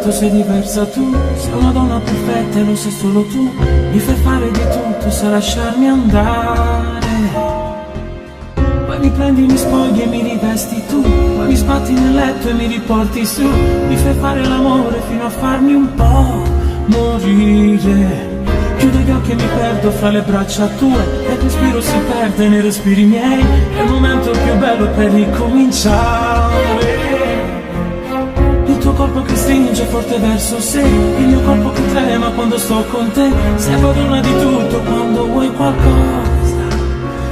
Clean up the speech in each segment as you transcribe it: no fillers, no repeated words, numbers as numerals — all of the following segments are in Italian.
letto sei diversa tu, sei una donna perfetta e lo sei solo tu. Mi fai fare di tutto se lasciarmi andare. Poi mi prendi, mi spogli e mi rivesti tu, poi mi sbatti nel letto e mi riporti su. Mi fai fare l'amore fino a farmi un po' morire. Chiudo gli occhi e mi perdo fra le braccia tue, e il respiro si perde nei respiri miei. È il momento più bello per ricominciare. Il tuo corpo che stringe forte verso sé, il mio corpo che trema quando sto con te. Sei padrona di tutto quando vuoi qualcosa.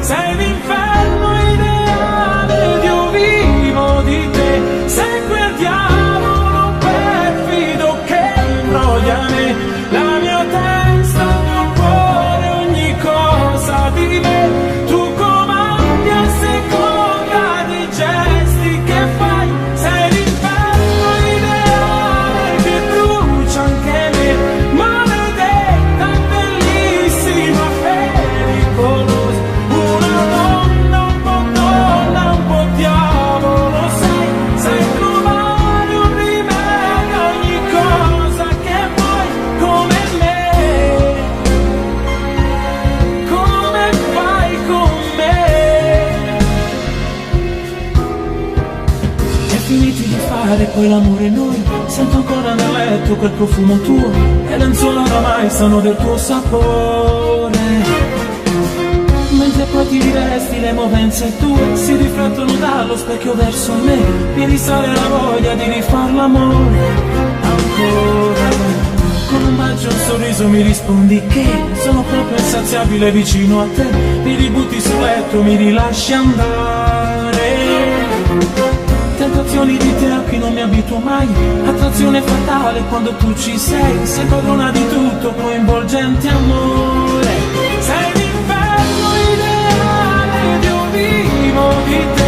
Sei l'inferno ideale ed io vivo di te. Sei quel diavolo perfido che imbroglia me, la mia testa, il mio cuore, ogni cosa di me. Tu comandi a seconda dei gesti che fai. Sei l'inferno ideale che brucia anche me, maledetta, bellissima, pericolosa. Una donna, un po' donna, un po' diavolo sei. Sai trovare un rimedio a ogni cosa che vuoi, come me. Come fai con me? E finiti di fare poi l'amore noi, sento ancora nel letto quel profumo tuo, e le lenzuola oramai sanno del tuo sapore. Mentre poi ti rivesti, le movenze tue si riflettono dallo specchio verso me. Mi risale la voglia di rifar l'amore ancora. Con un bacio e un sorriso mi rispondi che sono proprio insaziabile vicino a te. Mi ributti sul letto, mi rilasci andare. Tentazioni di te a cui non mi abituo mai, attrazione fatale quando tu ci sei. Sei padrona di tutto, coinvolgente amore. Sei l'inferno ideale ed io vivo di te.